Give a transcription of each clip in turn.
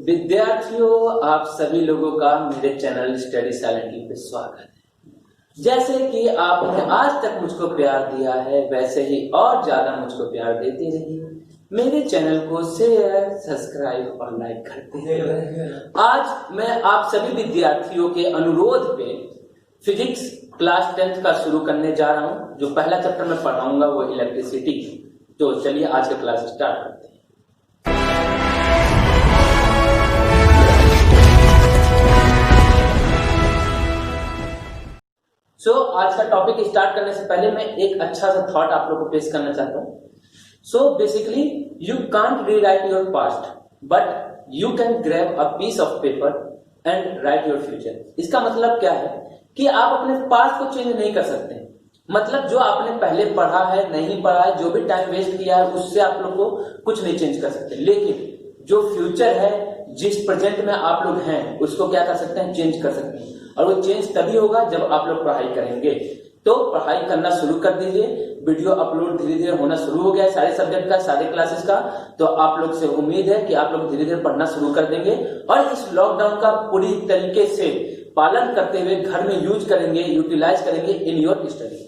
विद्यार्थियों, आप सभी लोगों का मेरे चैनल स्टडी साइलेंटली पे स्वागत है। जैसे कि आपने आज तक मुझको प्यार दिया है, वैसे ही और ज्यादा मुझको प्यार देते रहिए। मेरे चैनल को शेयर, सब्सक्राइब और लाइक करते रहिए। आज मैं आप सभी विद्यार्थियों के अनुरोध पे फिजिक्स क्लास 10th का शुरू करने जा रहा हूँ। जो पहला चैप्टर मैं पढ़ाऊंगा वो इलेक्ट्रिसिटी। तो चलिए आज का क्लास स्टार्ट करते हैं। आज का टॉपिक स्टार्ट करने से पहले मैं एक अच्छा सा थॉट आप लोगों को पेश करना चाहता हूँ। Basically you can't rewrite your past, but you can grab a piece of paper and write your future. इसका मतलब क्या है कि आप अपने पास्ट को चेंज नहीं कर सकते। मतलब जो आपने पहले पढ़ा है, नहीं पढ़ा है, जो भी टाइम वेस्ट किया है, उससे आप लोग को कुछ नहीं चेंज कर सकते। लेकिन जो फ्यूचर है, जिस प्रेजेंट में आप लोग हैं, उसको क्या कर सकते हैं? चेंज कर सकते हैं। और वो चेंज तभी होगा जब आप लोग पढ़ाई करेंगे। तो पढ़ाई करना शुरू कर दीजिए। वीडियो अपलोड धीरे धीरे होना शुरू हो गया है सारे सब्जेक्ट का, सारे क्लासेस का। तो आप लोग से उम्मीद है कि आप लोग धीरे धीरे पढ़ना शुरू कर देंगे और इस लॉकडाउन का पूरी तरीके से पालन करते हुए घर में यूज करेंगे, यूटिलाइज करेंगे इन योर स्टडी।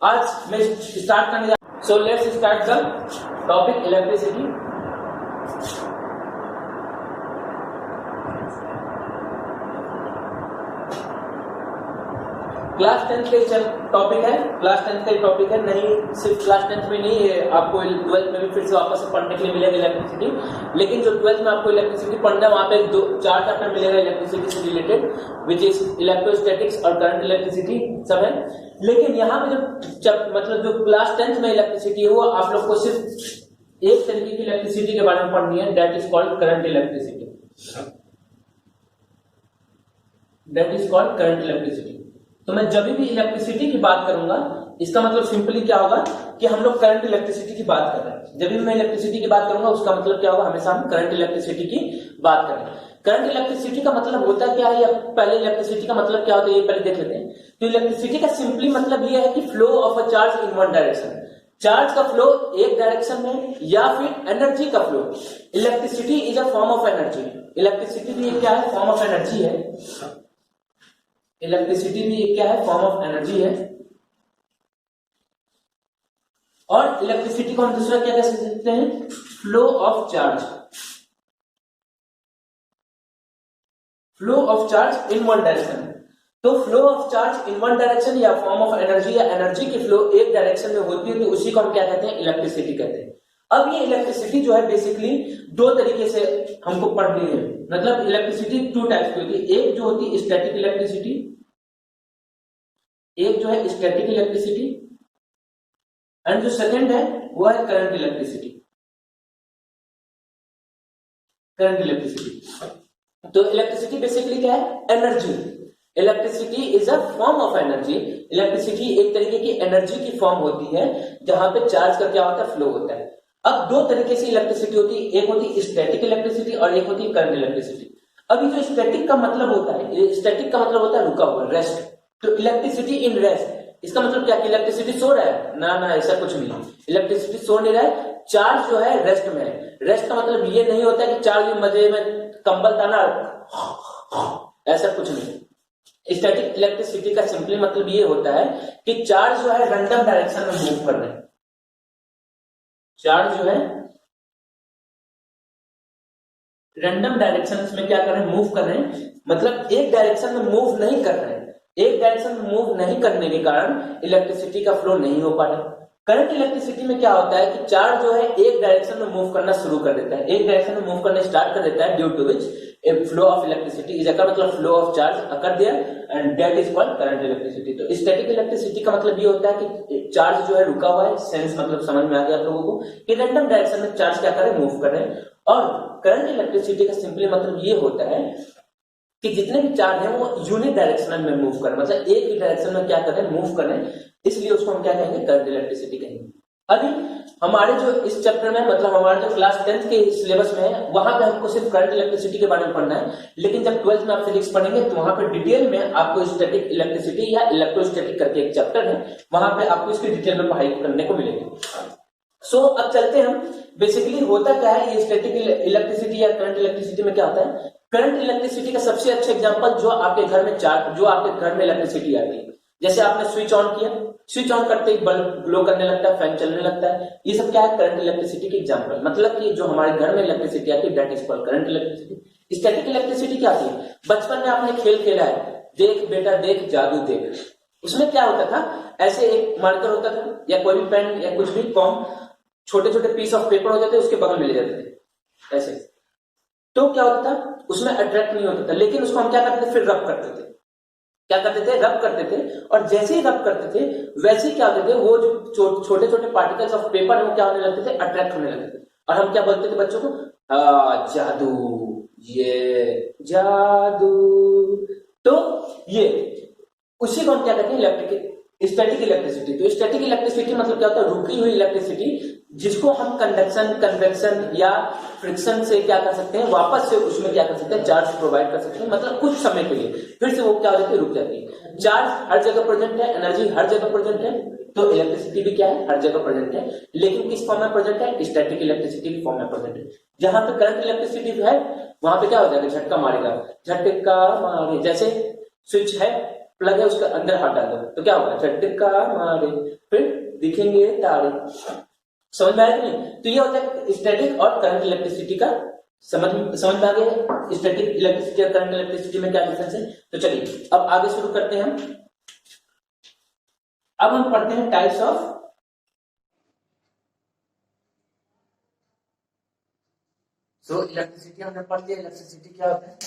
आज मैं स्टार्ट करने जा let's start the topic electricity. Class 10th का टॉपिक है, क्लास 10th का टॉपिक है। नहीं सिर्फ क्लास 10th में नहीं है, आपको 12th में भी फिर से वापस से पढ़ने के लिए मिलेगा इलेक्ट्रिसिटी। लेकिन जो 12th में आपको इलेक्ट्रिसिटी पढ़ना है, वहां पे 4 चैप्टर मिलेगा इलेक्ट्रिसिटी से रिलेटेड, विच इज इलेक्ट्रोस्टैटिक्स और करंट इलेक्ट्रिसिटी सब है। लेकिन यहाँ पे जो क्लास 10th में इलेक्ट्रिसिटी है, वो आप लोग को सिर्फ एक तरीके की इलेक्ट्रिसिटी के बारे में पढ़नी है, that is called current electricity. That is called current electricity. तो मैं जब भी इलेक्ट्रिसिटी की बात करूंगा, इसका मतलब सिंपली क्या होगा कि हम लोग करंट इलेक्ट्रिसिटी की बात कर रहे हैं। जब भी मैं इलेक्ट्रिसिटी की बात करूंगा, उसका मतलब क्या होगा? हमेशा हम करंट इलेक्ट्रिसिटी की बात करें। करंट इलेक्ट्रिसिटी का मतलब होता क्या है, या पहले इलेक्ट्रिसिटी का मतलब क्या होता है, ये पहले देख लेते हैं। तो इलेक्ट्रिसिटी का सिंपली मतलब ये है कि flow of a charge in one direction. Charge का फ्लो एक डायरेक्शन में, या फिर एनर्जी का flow. Electricity is a form of energy. Electricity भी क्या है? फॉर्म ऑफ एनर्जी है। इलेक्ट्रिसिटी भी क्या है? फॉर्म ऑफ एनर्जी है। और इलेक्ट्रिसिटी को हम दूसरा क्या कह सकते हैं? Flow of charge. Flow of charge in one direction. तो flow of charge in one direction या फॉर्म ऑफ एनर्जी, या एनर्जी की फ्लो एक डायरेक्शन में होती है, तो उसी को हम क्या कहते हैं? इलेक्ट्रिसिटी कहते हैं। अब ये इलेक्ट्रिसिटी जो है बेसिकली 2 तरीके से हमको पढ़नी है। मतलब इलेक्ट्रिसिटी 2 टाइप्स की होती है। एक जो होती है स्टैटिक इलेक्ट्रिसिटी, एक जो है स्टैटिक इलेक्ट्रिसिटी, एंड जो सेकंड है वो है करंट इलेक्ट्रिसिटी। Current electricity. तो इलेक्ट्रिसिटी बेसिकली क्या है? Energy. Electricity is a form of energy. Electricity एक तरीके की एनर्जी की फॉर्म होती है, जहां पे चार्ज का क्या होता है? फ्लो होता है। अब 2 तरीके से इलेक्ट्रिसिटी होती है, एक होती है स्टैटिक इलेक्ट्रिसिटी और एक होती है करंट इलेक्ट्रिसिटी। अभी जो स्टैटिक का मतलब होता है, स्टैटिक का मतलब होता है रुका हुआ, रेस्ट। तो इलेक्ट्रिसिटी इन रेस्ट, इसका मतलब क्या? कि इलेक्ट्रिसिटी सो रहा है? ना, ऐसा कुछ नहीं। इलेक्ट्रिसिटी सो नहीं रहा है, चार्ज जो है रेस्ट में है। रेस्ट का मतलब ये नहीं होता है कि चार्ज मजे में कंबल था ना, ऐसा कुछ नहीं। स्टैटिक इलेक्ट्रिसिटी का सिंपली मतलब ये होता है कि चार्ज जो है रैंडम डायरेक्शन में मूव कर रहे हैं। चार्ज जो है रैंडम डायरेक्शन में क्या कर रहे हैं? मूव कर रहे हैं। मतलब एक डायरेक्शन में मूव नहीं कर रहे हैं। एक डायरेक्शन में मूव नहीं करने के कारण इलेक्ट्रिसिटी का फ्लो नहीं हो पा रहा। करंट इलेक्ट्रिसिटी में क्या होता है कि चार्ज जो है एक डायरेक्शन में मूव करना शुरू कर देता है, एक डायरेक्शन में मूव करने स्टार्ट कर देता है, due to which a flow of electricity is occur, मतलब flow of charge occur there, and that is called current electricity. तो स्टैटिक इलेक्ट्रिसिटी का मतलब ये होता है कि चार्ज जो है रुका हुआ है। सेंस मतलब समझ में आ गया आप लोगों को कि रैंडम डायरेक्शन में चार्ज क्या कर रहे हैं? मूव कर रहे हैं। और करंट इलेक्ट्रिसिटी का सिंपली मतलब ये होता है कि जितने भी चार्ज हैं वो यूनिट डायरेक्शन में मूव कर रहे हैं, मतलब एक ही डायरेक्शन में क्या कर रहे हैं? मूव कर रहे हैं। इसलिए उसको हम क्या कहेंगे? करंट इलेक्ट्रिसिटी कहेंगे। अभी हमारे जो इस चैप्टर में, मतलब हमारे जो क्लास 10th के सिलेबस में है, वहां पे हमको सिर्फ करंट इलेक्ट्रिसिटी के बारे में पढ़ना है। लेकिन जब 12th में आप फिजिक्स पढ़ेंगे, तो वहां पे डिटेल में आपको स्टैटिक इलेक्ट्रिसिटी या इलेक्ट्रोस्टैटिक करके एक चैप्टर है, वहां पे आपको इसकी डिटेल में पढ़ाई करने को मिलेगी। सो अब चलते हैं हम, बेसिकली होता क्या है ये स्टैटिक इलेक्ट्रिसिटी या करंट इलेक्ट्रिसिटी में क्या होता है। करंट इलेक्ट्रिसिटी का सबसे अच्छा एग्जांपल जो आपके घर में जो आपके घर में इलेक्ट्रिसिटी आती है, जैसे आपने स्विच ऑन किया, स्विच ऑन करते ही बल्ब ग्लो करने लगता है, फैन चलने लगता है, ये सब क्या है करंट इलेक्ट्रिसिटी के एग्जांपल। मतलब कि जो हमारे घर में इलेक्ट्रिसिटी आती है that is called current electricity. Static electricity क्या आती है, बचपन में आपने खेल खेला है, देख बेटा देख जादू देख, उसमें क्या होता था, ऐसे एक मार्कर होता था या कोई भी पेन या कुछ भी कॉम, छोटे छोटे पीस ऑफ पेपर हो जाते उसके बगल में ले जाते थे ऐसे, तो क्या होता था उसमें अट्रैक्ट नहीं होता था, लेकिन उसको हम क्या करते थे फिर रब करते थे, क्या करते थे रब करते थे, और जैसे ही रब करते थे वैसे ही क्या होते थे वो जो छोटे छोटे पार्टिकल्स ऑफ पेपर है वो क्या होने लगते थे, अट्रैक्ट होने लगते थे, और हम क्या बोलते थे बच्चों को, जादू, ये जादू। तो ये उसी को हम क्या कहते हैं इलेक्ट्रिक स्टैटिक इलेक्ट्रिसिटी। तो स्टैटिक इलेक्ट्रिसिटी मतलब क्या होता है, रुकी हुई इलेक्ट्रिसिटी जिसको हम कंडक्शन कन्वेक्शन या फ्रिक्शन से क्या कर सकते हैं, वापस से उसमें क्या कर सकते हैं, चार्ज प्रोवाइड कर सकते हैं, मतलब कुछ समय के लिए, फिर से वो क्या हो जाती है, रुक जाती है। चार्ज हर जगह प्रेजेंट है, एनर्जी हर जगह प्रेजेंट है, तो इलेक्ट्रिसिटी भी क्या है, हर जगह प्रेजेंट है, लेकिन किस फॉर्म में प्रेजेंट है, स्टैटिक इलेक्ट्रिसिटी की फॉर्म में प्रेजेंट है। जहां पे करंट इलेक्ट्रिसिटी है वहां पे क्या हो जाएगा, झटका मारेगा, झटका मारे, जैसे स्विच है प्लग है उसके अंदर हाथ डाल दो तो क्या होगा, झटका मारे, फिर दिखेंगे तारे। समझ में आया कि नहीं। तो ये होता है स्टैटिक और करंट इलेक्ट्रिसिटी का, समझ में आ गया स्टैटिक इलेक्ट्रिसिटी और करंट इलेक्ट्रिसिटी में क्या डिफरेंस है। तो चलिए अब आगे शुरू करते हैं हम। अब हम पढ़ते हैं टाइप्स ऑफ इलेक्ट्रिसिटी हमने पढ़ लिया, इलेक्ट्रिसिटी क्या होता है।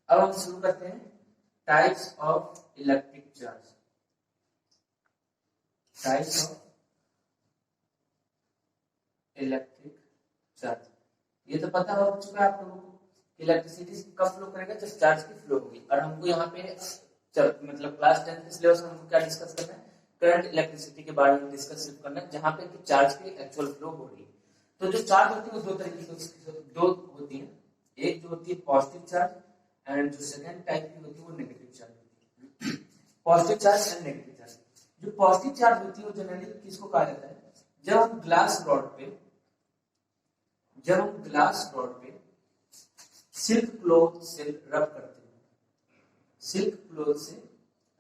अब हम शुरू करते हैं types of electric charge. Types of electric charge, ये तो पता हो चुका है आप लोगों को, इलेक्ट्रिसिटी कब फ्लो करेगा, जब चार्ज की फ्लो होगी। और हमको यहाँ पे मतलब क्लास 10 के सिलेबस में हमको क्या डिस्कस करना है, करंट इलेक्ट्रिसिटी के बारे में डिस्कस करना है, जहाँ पे चार्ज की एक्चुअल फ्लो हो रही है। तो जो चार्ज होती है वो दो तरीके की दो होती है, एक जो होती है पॉजिटिव चार्ज एंड जो सेकंड टाइप की होती है वो नेगेटिव चार्ज होती है। Positive charge and negative charge. जो पॉजिटिव चार्ज होती है वो जनरली किसको कहा जाता है, जब हम ग्लास रॉड पे सिल्क क्लॉथ से रब करते हैं, सिल्क क्लॉथ से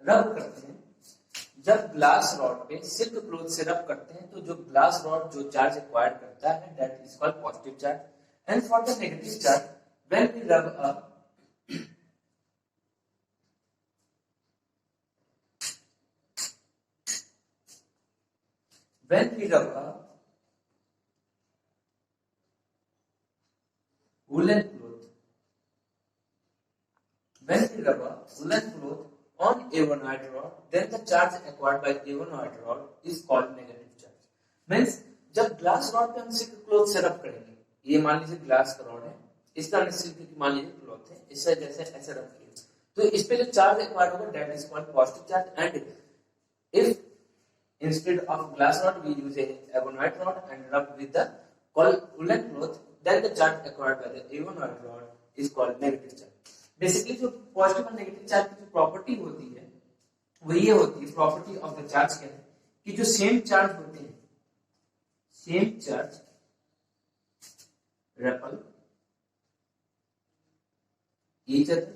रब करते हैं, जब ग्लास रॉड पे सिल्क क्लॉथ से रब करते हैं तो जो ग्लास रॉड जो चार्ज एक्वायर करता है that is called positive charge. And for the negative charge when we rub a woolen cloth, when we rub a woolen cloth on aeronaut rod, then the charge acquired by aeronaut rod is called negative charge. Means जब glass rod पे हम silk cloth से रब करेंगे, ये मान लीजिए glass का रॉड है, इसका हमने सिल्क की मान लीजिए क्लॉथ है, इससे जैसे ऐसे रब किया तो इस पे जो चार्ज एक्वायर होगा that is called positive charge. And if instead of glass rod we use a aeronaut rod and rub with the woolen cloth, then the charge acquired by the aeronaut rod is called negative charge. Basically जो positive और negative charge की जो property होती है वो ये होती है, प्रॉपर्टी ऑफ द चार्ज क्या है कि जो सेम चार्ज होते हैं, same charge REPL each other,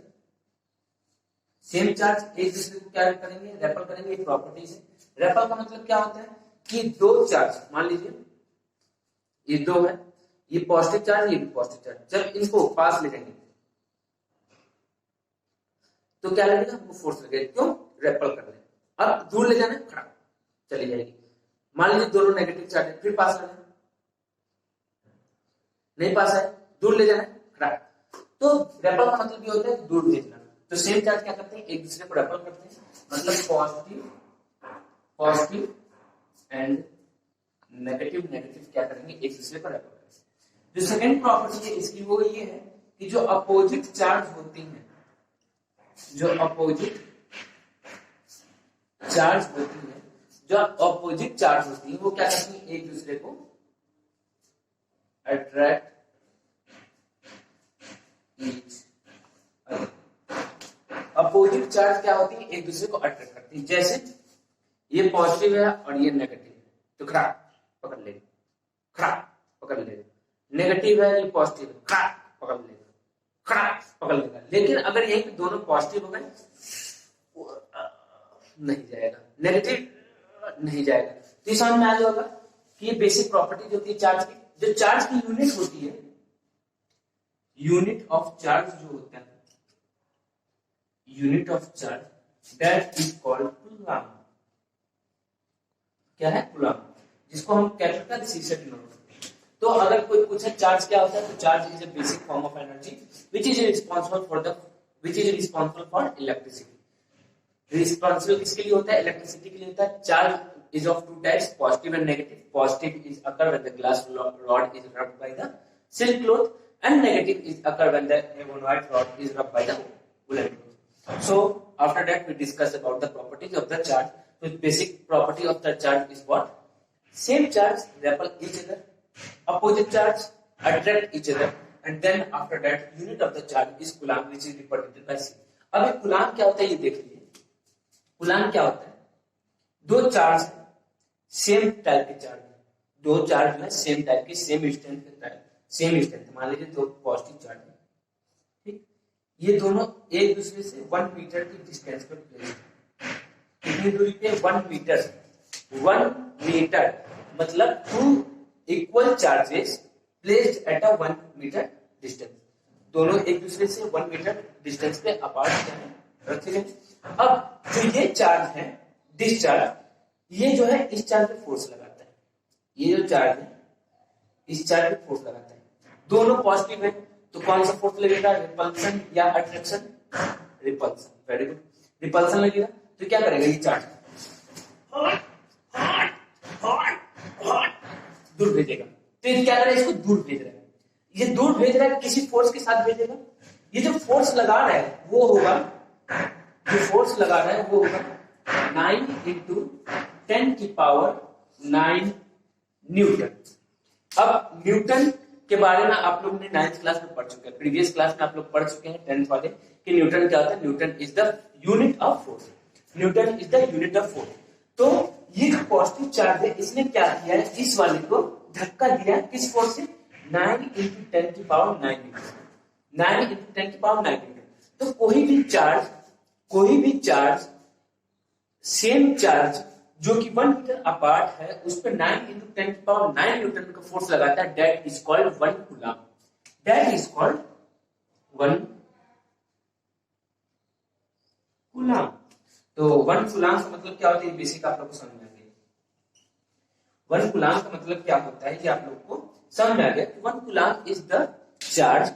same charge एक दूसरे को क्या करेंगे, रेपल करेंगे। प्रॉपर्टी से रेपल का मतलब क्या होता है कि दो चार्ज, मान लीजिए ये दो है, ये पॉजिटिव चार्ज ये भी पॉजिटिव चार्ज, जब इनको पास ले जाएंगे तो क्या लगेगा, वो फोर्स लगेगा, क्यों, रेपल कर रहे हैं। अब दूर ले जाना खड़ा चली जाएगी। मान लीजिए दोनों नेगेटिव चार्ज है, फिर पास आना नहीं, पास है, दूर ले जाना खड़ा, तो रेपल का मतलब ये होता है दूर भेजना। तो सेम चार्ज क्या करते हैं, एक दूसरे को रेपल करते हैं, मतलब पॉजिटिव एंड नेगेटिव क्या करेंगे, एक दूसरे को रेपल करेंगे। जो सेकंड प्रॉपर्टी है इसकी वो ये है कि जो अपोजिट चार्ज होती हैं, जो अपोजिट चार्ज होती है, जो अपोजिट चार्ज होती है वो क्या करती है, एक दूसरे को attract each other. Opposite charge क्या होती है, एक दूसरे को अट्रैक्ट करती है। जैसे ये पॉजिटिव है और ये नेगेटिव है तो खड़ा पकड़ लेंगे, खड़ाक पकड़ लेगा, नेगेटिव है ये पॉजिटिव है, खड़ाक पकड़ लेगा, खड़ाक पकड़ लेगा। लेकिन अगर यही पे दोनों पॉजिटिव हो गए नहीं जाएगा, नेगेटिव नहीं जाएगा। तो ये समझ में आ जाएगा कि ये बेसिक प्रॉपर्टी जो होती है चार्ज की। जो चार्ज की यूनिट होती है, यूनिट ऑफ चार्ज जो होता है, unit of charge that is called coulomb. क्या है? कूलम, जिसको हम क्या करते हैं सी से डिनोट करते हैं। तो अगर कोई पूछे चार्ज क्या होता है, तो charge is a basic form of energy which is responsible for electricity. Responsible किसके लिए होता है? इलेक्ट्रिसिटी के लिए होता है। Charge is of two types, positive and negative. Positive is occur when the glass rod is rubbed by the silk cloth, and negative is occur when the evonoid rod is rubbed by the woolen cloth. So after that we discuss about the properties of the charge. So basic property of the charge is what? Same charge repel each other, opposite charge attract each other, and then after that unit of the charge is coulomb, which is represented by C. अब ये coulomb क्या होता है ये देख लीजिए। coulomb क्या होता है? दो चार्ज सेम टाइप के चार्ज, दो चार्ज में सेम टाइप की सेम स्ट्रेंथ के टाइप, सेम स्ट्रेंथ। मान लीजिए दो पॉजिटिव चार्ज है, ठीक, ये दोनों एक दूसरे से 1 मीटर की डिस्टेंस पे प्लेस्ड। कितनी दूरी पे? 1 मीटर। 1 मीटर मतलब two equal charges placed at a 1 metre distance. दोनों एक दूसरे से 1 मीटर डिस्टेंस पे अपार्ट रखे गए। अब जो ये चार्ज है डिस्चार्ज, ये जो है इस चार्ज पे फोर्स लगाता है। ये जो चार्ज है इस चार्ज पे फोर्स लगाता है। दोनों पॉजिटिव है तो कौन सा फोर्स लगेगा? रिपल्सन या attraction? Repulsion. Very good, repulsion लगेगा। तो क्या करेगा ये चार्ज? दूर भेजेगा। तो ये क्या करेगा? इसको दूर भेज रहा है। ये दूर भेज रहा है, किसी फोर्स के साथ भेजेगा। ये जो फोर्स लगा रहा है वो होगा, जो फोर्स लगा रहा है वो होगा 9 × 10⁹ न्यूटन। अब न्यूटन के बारे में आप लोग ने 9th क्लास में पढ़ चुके हैं, प्रीवियस क्लास में आप लोग पढ़ चुके हैं 10th वाले कि न्यूटन क्या होता है। Newton is the unit of force. Newton is the unit of force. तो ये जो पॉजिटिव चार्ज है इसने क्या किया है? इस वाले को धक्का दिया। किस फोर्स से? 9 × 10⁹ न्यूटन। 9 × 10⁹ न्यूटन। तो कोई भी चार्ज सेम चार्ज जो कि 1 मीटर अपार्ट है उस पर 9 × 10⁹ न्यूटन का फोर्स लगाता है। That is called 1 coulomb. That is called 1 coulomb. तो 1 कूलम का मतलब क्या होता है? बेसिक आप लोग को समझ में आ गया। 1 कूलम का मतलब क्या होता है ये आप लोग को समझ में आ गया। 1 coulomb is the charge,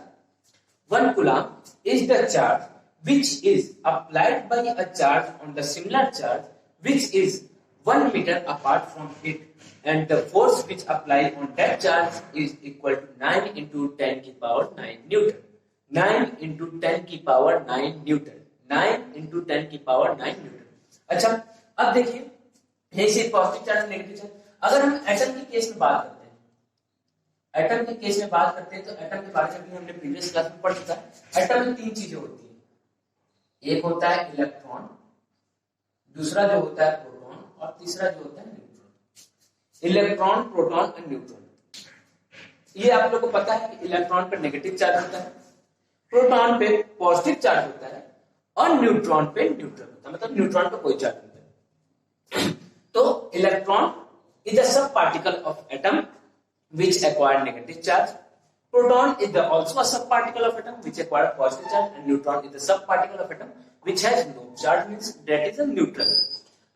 1 coulomb is the charge which is applied by a charge on the similar charge which is 1 meter apart from it, and the force which applied on that charge is equal to 9 × 10⁹ Newton. 9 × 10⁹ Newton. 9 × 10⁹ Newton. अच्छा, अब देखिए यही से positive charge negative charge. अगर हम atom के case में बात करते हैं, एटम के केस में बात करते हैं तो एटम के बारे में भी हमने प्रीवियस क्लास में पढ़ चुका है। एटम में 3 चीजें होती है। एक होता है इलेक्ट्रॉन, दूसरा जो होता है प्रोटॉन, और तीसरा जो होता है न्यूट्रॉन। इलेक्ट्रॉन, प्रोटॉन और न्यूट्रॉन। ये आप लोग को पता है कि इलेक्ट्रॉन पर नेगेटिव चार्ज होता है, प्रोटॉन पे पॉजिटिव चार्ज होता है, और न्यूट्रॉन पे न्यूट्रल होता है, मतलब न्यूट्रॉन पे कोई चार्ज नहीं है। तो इलेक्ट्रॉन इज अ सब particle of atom which acquire negative charge. Proton is also a subparticle of atom which acquire positive charge, and neutron is the subparticle of atom which has no charge, means that is a neutral.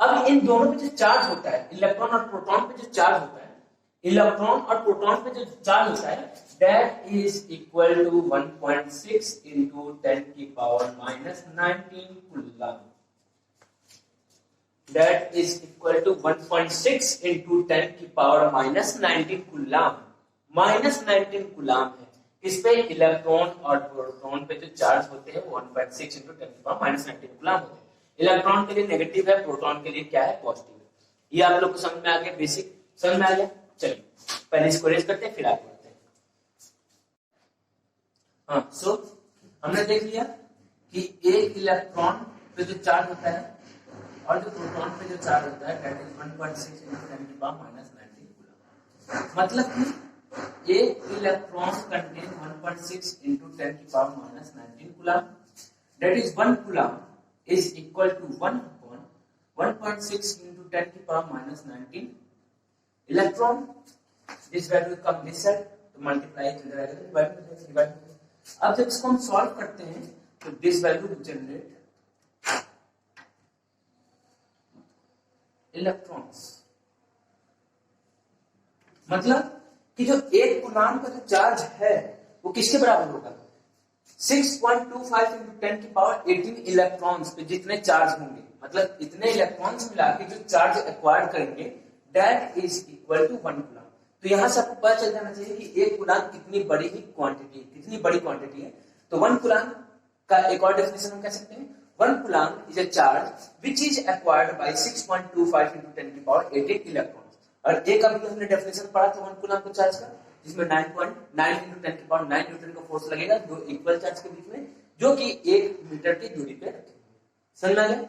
अब इन दोनों पे जो charge होता है, electron और proton पे जो charge होता है, इलेक्ट्रॉन और प्रोटॉन पे जो चार्ज होता है, that is equal to 1.6 × 10⁻⁻19 coulomb. That is equal to 1.6 × 10⁻⁻19 coulomb. -19 coulomb है। इस पे इलेक्ट्रॉन और प्रोटॉन पे जो चार्ज होते हैं वो 1.6 × 10⁻⁻19 कूलम होते हैं। इलेक्ट्रॉन के लिए नेगेटिव है, प्रोटॉन के लिए क्या है? पॉजिटिव है। ये आप लोग को समझ में आ गया, बेसिक समझ में आ गया। चलिए पहले इसको रेज करते हैं फिर आगे बढ़ते हैं। हाँ, सो हमने देख लिया कि एक इलेक्ट्रॉन पे जो चार्ज होता है और जो प्रोटॉन पे जो चार्ज होता है दैट इज 1.6 × 10⁻⁻19 कूलम। मतलब कि एक इलेक्ट्रॉन कंटेन 1.6 into 10 की power minus 19 coulomb, that is 1 coulomb is equal to 1 upon 1.6 into 10 की power minus 19 electron. This value come this side तो मल्टीप्लाई इधर आएगा, डिवाइड। अब जब इसको हम सॉल्व करते हैं तो this value will generate electrons. मतलब कि जो एक कूलम का जो चार्ज है वो किसके बराबर होगा, 6.25 into 10 की पावर 18 इलेक्ट्रॉन्स पे जितने चार्ज होंगे, मतलब इतने इलेक्ट्रॉन्स मिला के जो चार्ज एक्वायर करेंगे, that is equal to 1 coulomb. तो यहां से आपको पता चल जाना चाहिए कि एक कूलम कितनी बड़ी क्वांटिटी है। तो 1 कूलम का एक और डेफिनेशन हम कह सकते हैं, 1 coulomb is a charge which is acquired by 6.25 into 10 की पावर 18 इलेक्ट्रॉन्स। और एक अभी हमने डेफिनेशन पढ़ा था 1 कूलम के चार्ज का, जिसमें 9.9 into 10 की पावर 9 न्यूटन का फोर्स लगेगा दो इक्वल चार्ज के बीच में, जो कि 1 मीटर की दूरी पे रखेंगे। समझ में आ गया?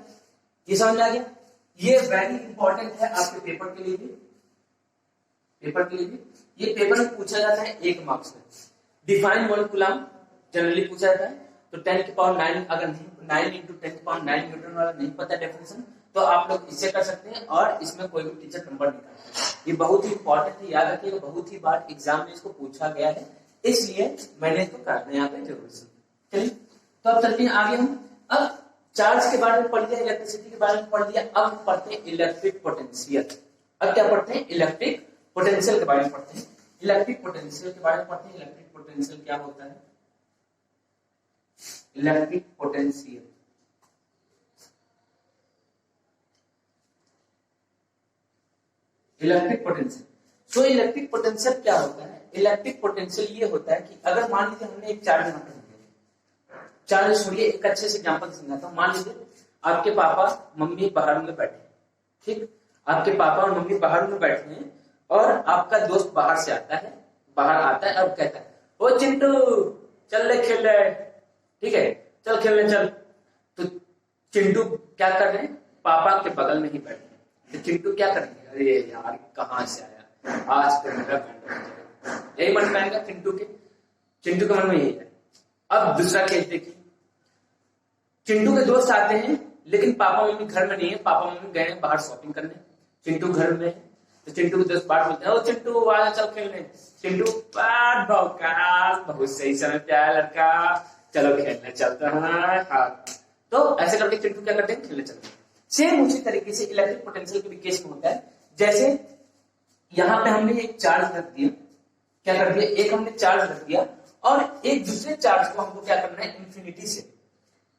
ये समझ में आ गया? ये वेरी इंपॉर्टेंट है आपके पेपर के लिए भी। ये पेपर में पूछा जाता है 1 मार्क्स में। डिफाइन 1 कूलम जनरली पूछा जाता है, तो 10 की पावर 9 अगर 9 into 10 की पावर 9 न्यूटन वाला नहीं पता डेफिनेशन, तो आप लोग इससे कर सकते हैं और इसमें कोई भी टीचर नंबर निकालता है। ये बहुत ही इंपॉर्टेंट है, याद रखिएगा, बहुत ही बार एग्जाम में इसको पूछा गया है, इसलिए मैंने इसको करना यहाँ पे जरूर से। चलिए तो अब चलते हैं आगे। हम अब चार्ज के बारे में पढ़ लिया, इलेक्ट्रिसिटी के बारे में पढ़ लिया, अब पढ़ते हैं इलेक्ट्रिक पोटेंशियल। अब क्या पढ़ते हैं, इलेक्ट्रिक पोटेंशियल के बारे में पढ़ते हैं। इलेक्ट्रिक पोटेंशियल के बारे में पढ़ते हैं। इलेक्ट्रिक पोटेंशियल क्या होता है, electric potential so electric potential क्या होता है, इलेक्ट्रिक पोटेंशियल ये होता है कि अगर मान लीजिए हमने एक चार्ज यहाँ पे दिया, चार्ज छोड़िए, एक अच्छे से एग्जांपल समझाता हूं। मान लीजिए आपके पापा मम्मी बाहर में बैठे, ठीक, आपके पापा और मम्मी बाहर में बैठे हैं और आपका दोस्त बाहर से आता है, और कहता है, ओ चिंटू चल ले खेल रहे, ठीक है, चल खेलने चल। तो चिंटू क्या कर रहे हैं, पापा के बगल में ही बैठे हैं। तो चिंटू क्या करेंगे, अरे यार कहां से आया, आज तो मेरा यही मन में आएगा चिंटू के मन में यही है। अब दूसरा केस देखिए, चिंटू के दोस्त आते हैं लेकिन पापा मम्मी घर में नहीं है, पापा मम्मी गए हैं बाहर शॉपिंग करने, चिंटू घर में है। तो चिंटू के दोस्त बाहर बोलते हैं, ओ चिंटू आ चल खेलने। चिंटू बहुत सही समय पे आया लड़का, चलो खेलने चलते हैं। हाँ, तो ऐसे करके चिंटू क्या करते हैं, खेलने चलते हैं। सेम उसी तरीके से इलेक्ट्रिक पोटेंशियल के भी केस में होता है। जैसे यहां पे हमने एक चार्ज रख दिया, क्या कर दिया, एक हमने चार्ज रख दिया और एक दूसरे चार्ज को हमको क्या करना है, इंफिनिटी से,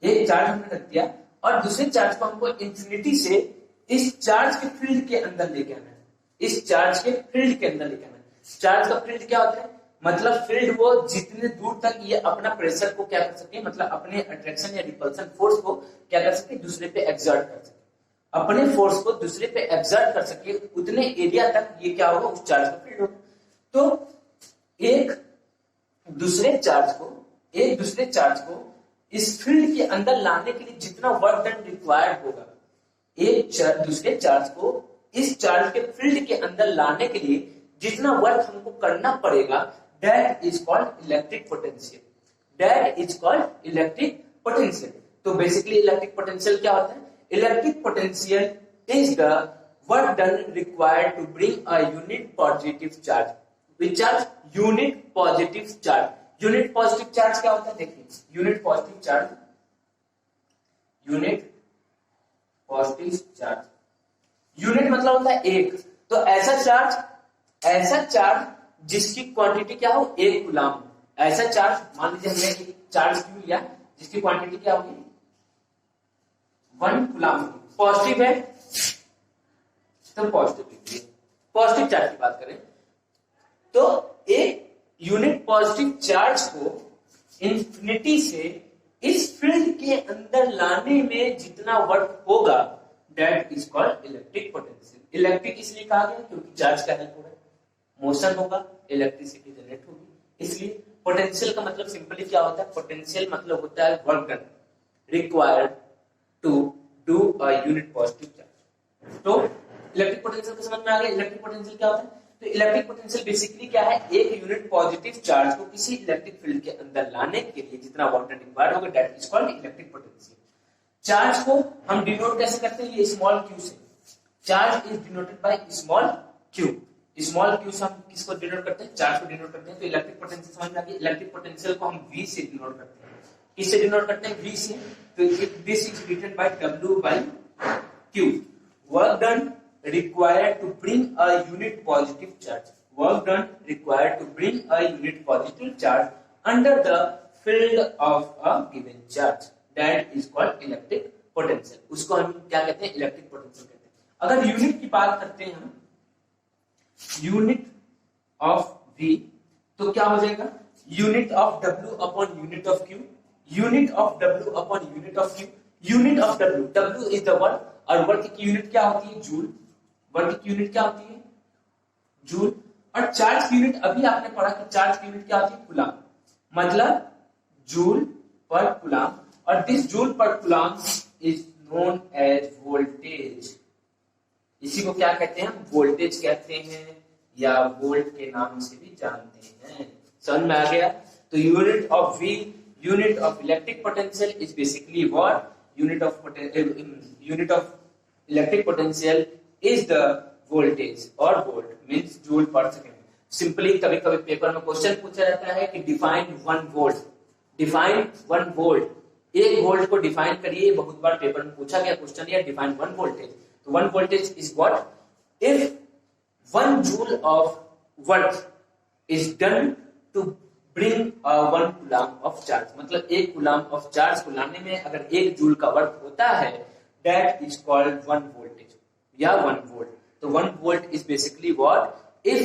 एक चार्ज हमने रख दिया और दूसरे चार्ज को हमको इंफिनिटी से इस चार्ज के फील्ड के अंदर लेके आना है, इस चार्ज के फील्ड के अंदर लेके आना है। चार्ज का फील्ड क्या होता है, मतलब फील्ड वो जितने दूर तक ये अपना प्रेशर को क्या कर सके, मतलब अपने अट्रैक्शन या रिपल्सन फोर्स को क्या कर सके, दूसरे पे एक्सर्ट कर सके, अपने फोर्स को दूसरे पे एक्सर्ट कर सके, उतने एरिया तक ये क्या होगा, उस चार्ज का फील्ड होगा। तो एक दूसरे चार्ज को इस फील्ड के अंदर लाने के लिए जितना वर्क डन रिक्वायर्ड होगा, एक दूसरे चार्ज को इस चार्ज के फील्ड के अंदर लाने के लिए जितना वर्क हमको करना पड़ेगा, that is called electric potential. तो बेसिकली इलेक्ट्रिक पोटेंशियल क्या होता है, electric potential is the work done required to bring a unit positive charge, which charge, unit positive charge. Unit positive charge क्या होता है, देखिए, यूनिट पॉजिटिव चार्ज, यूनिट मतलब होता है एक। तो ऐसा चार्ज जिसकी क्वांटिटी क्या हो, 1 कूलम। ऐसा चार्ज, मान लीजिए हमने एक चार्ज क्यू लिया जिसकी क्वांटिटी क्या होगी, 1 कूलम। पॉजिटिव है तो पॉजिटिव चार्ज की बात करें तो एक यूनिट पॉजिटिव चार्ज को इंफिनिटी से इस फील्ड के अंदर लाने में जितना वर्क होगा, that is called electric potential. Electric इसलिए कहा गया क्योंकि चार्ज का हेल्प होगा, मोशन होगा, इलेक्ट्रिसिटी जनरेट होगी, इसलिए पोटेंशियल का मतलब सिंपली क्या होता है, पोटेंशियल मतलब होता है work done required to do a unit positive charge. तो इलेक्ट्रिक पोटेंशियल को समझ में आ गया, इलेक्ट्रिक पोटेंशियल क्या होता है। तो इलेक्ट्रिक पोटेंशियल बेसिकली क्या है, एक यूनिट पॉजिटिव चार्ज को किसी इलेक्ट्रिक फील्ड के अंदर लाने के लिए जितना वाटर रिक्वायर्ड होगा that is called electric potential. Charge को हम डिनोट कैसे करते हैं, ये स्मॉल क्यू से। Charge is denoted by small Q. Small Q से हम किसको डिनोट करते हैं, चार्ज को डिनोट करते हैं। तो इलेक्ट्रिक पोटेंशियल समझ में आ गई। इलेक्ट्रिक पोटेंशियल को हम V से डिनोट करते हैं। किससे डिनोट करते हैं, V से। तो this is written by W by Q। Work done required to bring a unit positive charge. Work done required to bring a unit positive charge under the field of a given charge. That is called electric potential. उसको हम क्या कहते हैं, electric potential कहते हैं। अगर unit की बात करते हैं हम, यूनिट ऑफ V, तो क्या हो जाएगा, unit of W upon unit of Q। Unit of W upon unit of Q। Unit of W, W is the work, और वर्क की यूनिट क्या होती है, जूल। वर्क की यूनिट क्या होती है, जूल। और चार्ज की यूनिट अभी आपने पढ़ा कि चार्ज की यूनिट क्या होती है, कूलाम, मतलब जूल पर कूलाम। और this joule per coulomb is known as voltage. इसी को क्या कहते हैं, वोल्टेज कहते हैं, या वोल्ट के नाम से भी जानते हैं। समझ में आ गया। तो unit of V, unit of electric potential is basically what, unit of electric potential is the voltage or volt means joule per second। Simply कभी कभी पेपर में क्वेश्चन पूछा जाता है कि define 1 volt. Define 1 volt, 1 volt को define करिए। बहुत बार पेपर में पूछा गया क्वेश्चन, या डिफाइन 1 वोल्टेज। तो 1 voltage is what, if 1 joule of work is done to bring 1 coulomb of charge. मतलब 1 कूलाम ऑफ चार्ज को लाने में अगर 1 जूल का वर्क होता है, दैट इज कॉल्ड 1 वोल्टेज या 1 वोल्ट। तो 1 volt is basically what, if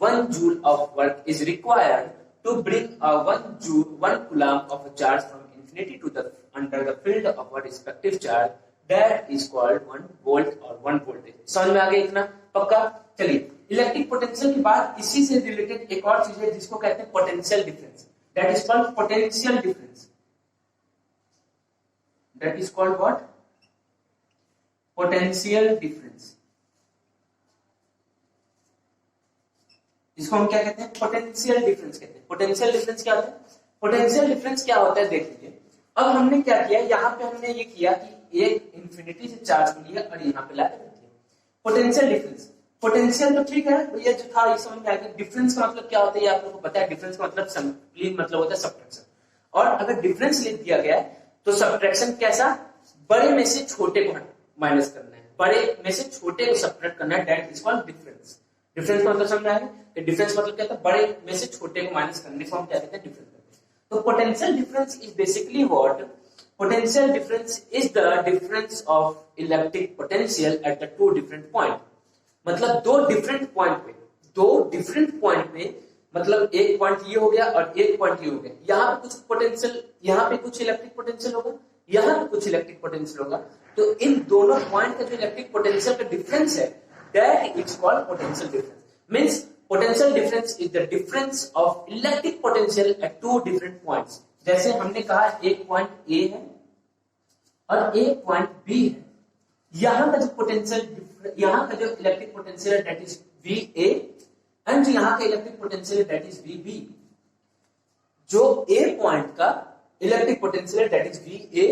1 joule of work is required to bring 1 coulomb of a charge from infinity to the under the field of a respective charge, that is called 1 volt or 1 voltage। समझ में आ गया इतना, पक्का। चलिए, electric potential के बाद इसी से रिलेटेड एक और चीज है जिसको कहते हैं potential difference. That is called potential difference. That is called what, potential difference. इसको हम क्या कहते हैं, पोटेंशियल डिफरेंस कहते हैं। पोटेंशियल डिफरेंस क्या होता है, पोटेंशियल डिफरेंस क्या होता है, देख लीजिए। अब हमने क्या किया, यहाँ पे हमने ये किया कि एक इंफिनिटी से चार्ज को लिया और यहाँ पे लाके रख दिया। पोटेंशियल डिफरेंस, पोटेंशियल तो ठीक है, ये जो था ये समझ में आ गया। डिफरेंस का मतलब क्या होता है ये आप लोगों को पता है। डिफरेंस का मतलब सिंपली मतलब होता है सब्ट्रैक्शन। और अगर डिफरेंस लिख दिया गया है तो सब्ट्रैक्शन कैसा, बड़े में से छोटे को माइनस करना है, बड़े में से छोटे को सब्ट्रैक्ट करना है। That is called difference. Difference का मतलब समझ में आया। डिफरेंस मतलब क्या था, बड़े में से छोटे को माइनस करने को हम क्या कहते हैं, डिफरेंस कहते हैं। तो potential difference is basically what, potential difference is the difference of electric potential at the 2 different point. मतलब 2 डिफरेंट पॉइंट पे, मतलब एक पॉइंट ये हो गया और एक पॉइंट ये हो गया। यहाँ पे कुछ पोटेंशियल, यहाँ पे कुछ इलेक्ट्रिक पोटेंशियल होगा, यहाँ पे कुछ इलेक्ट्रिक पोटेंशियल होगा। तो इन दोनों पॉइंट का जो इलेक्ट्रिक पोटेंशियल का डिफरेंस है, that is called potential difference. Means potential difference is the difference of electric potential at 2 different points. जैसे हमने कहा एक पॉइंट ए है और एक पॉइंट बी है। यहाँ का जो पोटेंशियल, यहाँ का जो इलेक्ट्रिक पोटेंशियल है दैट इज VA, एंड जो यहाँ का इलेक्ट्रिक पोटेंशियल है दैट इज VB। जो A पॉइंट का इलेक्ट्रिक पोटेंशियल है दैट इज VA,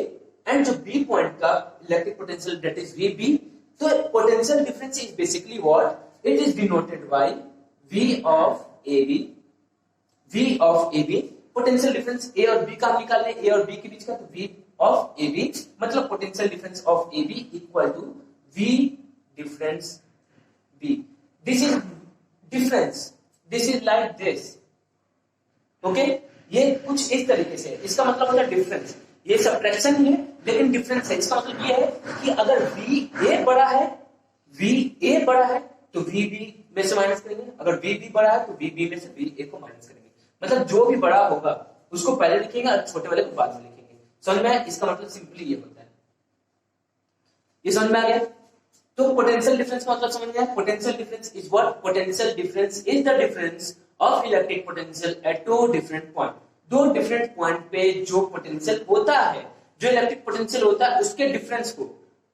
एंड जो B पॉइंट का electric potential that is VB। तो potential difference is basically what, it is denoted by V of AB। V of AB, potential difference A और B का निकाल लें, A और B के बीच का, तो V of AB मतलब potential difference of AB equal to V difference B। This is difference, this is like this, okay. ये कुछ इस तरीके से, इसका मतलब होता है डिफरेंस। ये सब्ट्रैक्शन ही है लेकिन डिफरेंस है। इसका मतलब ये है कि अगर VA बड़ा है, VA बड़ा है तो VB में से माइनस करेंगे, अगर VB बड़ा है तो VB में से VA को माइनस करेंगे। मतलब जो भी बड़ा होगा उसको पहले लिखेंगे और छोटे वाले को बाद में लिखेंगे। समझ में आया? इसका मतलब सिंपली ये होता है। ये समझ में आ गया? तो पोटेंशियल डिफरेंस का मतलब समझ में आया? Potential difference is what, potential difference is the difference of electric potential at 2 different point. 2 different point पे जो पोटेंशियल होता है, जो इलेक्ट्रिक पोटेंशियल होता है उसके डिफरेंस को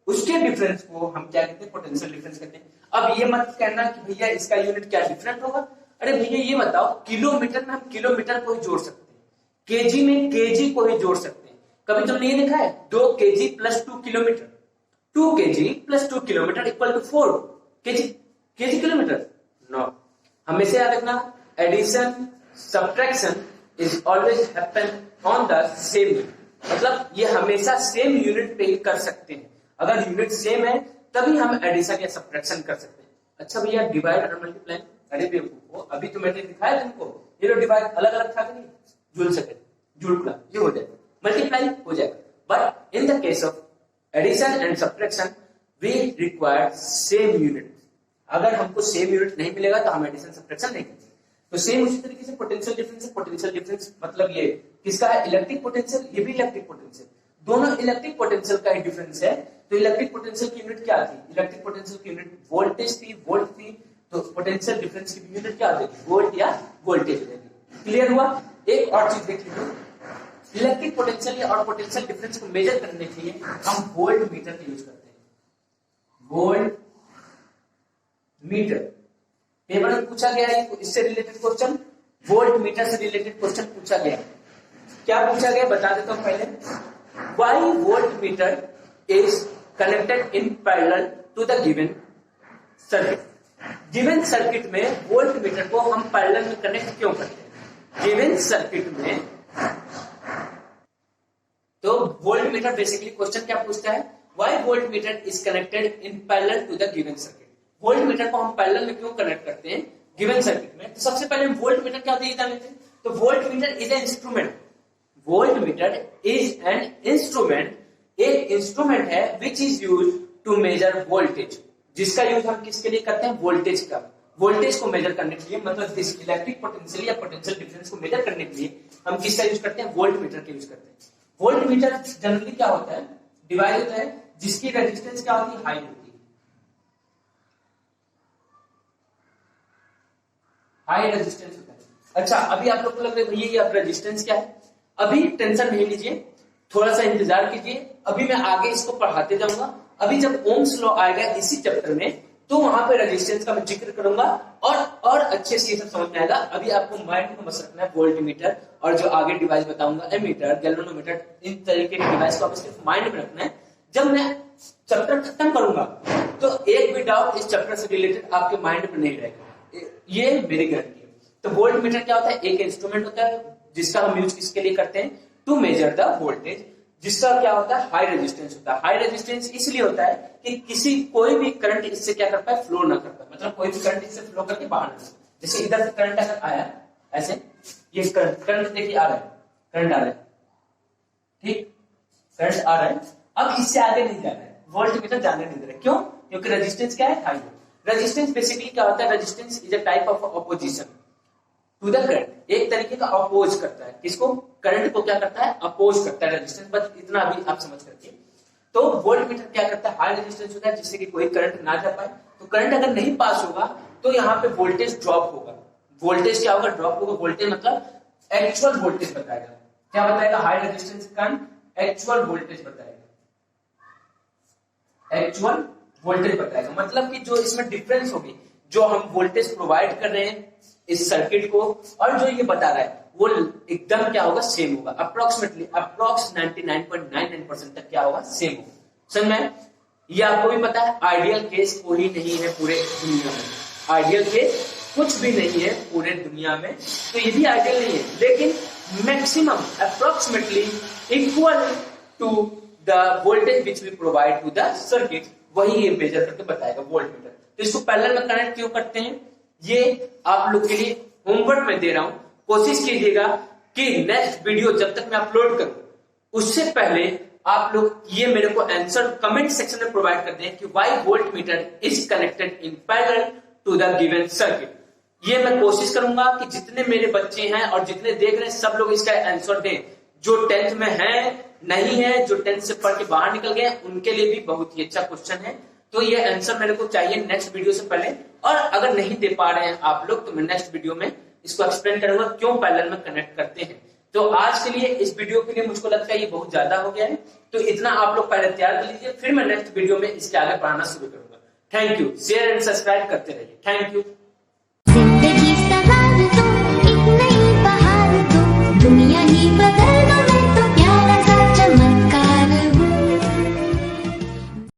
उसके डिफरेंस को हम क्या कहते हैं, पोटेंशियल डिफरेंस कहते हैं। अब ये मत कहना कि भैया इसका यूनिट क्या डिफरेंट होगा। अरे भैया ये बताओ, किलोमीटर में हम किलोमीटर को ही जोड़ सकते हैं, केजी में केजी को ही जोड़ सकते हैं। कभी तुमने ये देखा है 2 KG plus 2 kilometre, 2 KG plus 2 kilometre equal to 4 KG kilometre? No. हमेशा याद रखना, addition subtraction is always happen on the same unit, मतलब ये हमेशा सेम यूनिट पे ही कर सकते हैं। अगर यूनिट सेम है तभी हम एडिशन या सब्ट्रैक्शन कर सकते हैं। अच्छा भैया डिवाइड और मल्टीप्लाई, अरे बेवकूफो, अभी तो मैंने दिखाया तुमको, ये लोग डिवाइड अलग अलग था कि नहीं, जूल सेकंड जूल कूलम, ये हो जाएगा, मल्टीप्लाई हो जाएगा। But in the case of addition and subtraction we require same unit. अगर हमको सेम यूनिट नहीं मिलेगा तो हम एडिशन सब्ट्रैक्शन नहीं करेंगे। तो सेम उसी तरीके से पोटेंशियल डिफरेंस है। पोटेंशियल डिफरेंस मतलब ये किसका है, इलेक्ट्रिक पोटेंशियल, ये भी इलेक्ट्रिक पोटेंशियल, दोनों इलेक्ट्रिक पोटेंशियल का ही डिफरेंस है। तो इलेक्ट्रिक पोटेंशियल की यूनिट क्या थी, इलेक्ट्रिक पोटेंशियल की यूनिट वोल्टेज थी, वोल्ट थी, तो पोटेंशियल डिफरेंस की यूनिट क्या हो जाएगी, वोल्ट या वोल्टेज हो जाएगी। क्लियर हुआ। एक और चीज देख लीजिए, इलेक्ट्रिक पोटेंशियल और पोटेंशियल डिफरेंस को मेजर करने के लिए हम वोल्ट मीटर का यूज करते हैं। वोल्ट मीटर पेपर में पूछा गया है, इससे रिलेटेड क्वेश्चन, वोल्ट मीटर से रिलेटेड क्वेश्चन पूछा गया। क्या पूछा गया बता देता हूं पहले। Why voltmeter is connected in parallel to the given circuit. Given circuit में वोल्ट मीटर को हम पैरेलल में कनेक्ट क्यों करते हैं गिवन सर्किट में। तो वोल्ट मीटर बेसिकली क्वेश्चन क्या पूछता है, why voltmeter is connected in parallel to the given circuit. Voltmeter को हम पैरेलल में क्यों कनेक्ट करते हैं गिवन सर्किट में। तो सबसे पहले वोल्ट मीटर क्या होता है जान लेते हैं। तो voltmeter is an instrument, voltmeter is an instrument, एक इंस्ट्रूमेंट है which is use to measure voltage, जिसका यूज हम किसके लिए करते हैं, वोल्टेज का, वोल्टेज को मेजर करने के लिए, मतलब दिस इलेक्ट्रिक पोटेंशियल या पोटेंशियल डिफरेंस को मेजर करने के लिए हम किसका यूज करते हैं, वोल्ट मीटर का यूज करते हैं। वोल्ट मीटर जनरली क्या होता है, डिवाइस होता है जिसकी रेजिस्टेंस क्या होती है, हाई होती है, हाई रेजिस्टेंस होता है। अच्छा अभी आप लोग को लग रहा है भैया ये अब रेजिस्टेंस क्या है, अभी टेंशन नहीं लीजिए, थोड़ा सा इंतजार कीजिए, अभी मैं आगे इसको पढ़ाते जाऊंगा। अभी जब ओम्स लॉ आएगा इसी चैप्टर में तो वहां पे रेजिस्टेंस का मैं जिक्र करूंगा और अच्छे से ये सब समझ में आएगा। अभी आपको माइंड में बस रखना है वोल्ट मीटर और जो आगे डिवाइस बताऊंगा एमीटर, गैल्वेनोमीटर, इन तरीके के डिवाइस को आप सिर्फ माइंड में रखना है। जब मैं चैप्टर खत्म करूंगा तो एक भी डाउट इस चैप्टर से रिलेटेड आपके माइंड में नहीं रहेगा, ये मेरी गारंटी है। तो वोल्ट मीटर क्या होता है, एक इंस्ट्रूमेंट होता है जिसका हम यूज किसके लिए करते हैं, टू मेजर द वोल्टेज, जिसका क्या होता है, हाई रेजिस्टेंस होता है। हाई रेजिस्टेंस इसलिए होता है कि कोई भी करंट इससे क्या कर पाए, फ्लो ना कर पाए, मतलब कोई भी करंट इससे फ्लो करके बाहर ना। जैसे इधर से करंट अगर आया ऐसे, ये करंट देखिए आ रहा है, करंट आ रहा है, ठीक, करंट आ रहा है, अब इससे आगे नहीं जा रहा है, वोल्ट मीटर जाने नहीं दे रहा है। क्यों, क्योंकि रेजिस्टेंस क्या है, हाई है। रेजिस्टेंस बेसिकली क्या होता है, resistance is a type of opposition to the current, एक तरीके का अपोज करता है, किसको, करंट को क्या करता है, अपोज करता है रेजिस्टेंस। बस इतना अभी आप समझ करके। तो वोल्ट मीटर क्या करता है, हाई रेजिस्टेंस होता है जिससे कि कोई करंट ना जा पाए। तो करंट अगर नहीं पास होगा तो यहाँ पे वोल्टेज ड्रॉप होगा। वोल्टेज क्या होगा, ड्रॉप होगा। वोल्टेज मतलब एक्चुअल वोल्टेज बताएगा, क्या बताएगा, high resistance current actual voltage बताएगा, एक्चुअल वोल्टेज बताएगा। मतलब कि जो इसमें डिफरेंस होगी, जो हम वोल्टेज प्रोवाइड कर रहे हैं इस सर्किट को और जो ये बता रहा है वो एकदम क्या होगा, सेम होगा। अप्रोक्सीमेटली अप्रोक्स 99.99% तक क्या होगा, सेम होगा। समझ में, ये आपको भी पता है आइडियल केस कोई नहीं है पूरे दुनिया में, आइडियल केस कुछ भी नहीं है पूरे दुनिया में। तो ये भी आइडियल नहीं है, लेकिन maximum approximately equal to the voltage which we provide to the circuit, वही ये मेजर करके बताएगा वोल्ट मीटर। तो इसको पैरेलल में कनेक्ट क्यों करते हैं, ये आप लोग के लिए होमवर्क में दे रहा हूं। कोशिश कीजिएगा कि नेक्स्ट वीडियो जब तक मैं अपलोड करूं उससे पहले आप लोग ये मेरे को आंसर कमेंट सेक्शन में प्रोवाइड कर दें कि why voltmeter is connected in parallel to the given circuit. ये मैं कोशिश करूंगा कि जितने मेरे बच्चे हैं और जितने देख रहे हैं सब लोग इसका आंसर दें। जो 10th में है नहीं है, जो 10th से पढ़ के बाहर निकल गए उनके लिए भी बहुत ही अच्छा क्वेश्चन है। तो ये आंसर मेरे को चाहिए नेक्स्ट वीडियो से पहले, और अगर नहीं दे पा रहे हैं आप लोग तो मैं नेक्स्ट वीडियो में इसको एक्सप्लेन करूंगा क्यों पैरेलल में कनेक्ट करते हैं। तो आज के लिए इस वीडियो के लिए मुझको लगता है ये बहुत ज्यादा हो गया है, तो इतना आप लोग पहले तैयार कर लीजिए, फिर मैं नेक्स्ट वीडियो में इसके आगे पढ़ाना शुरू करूंगा। Thank you. Share and subscribe करते रहिए। Thank you.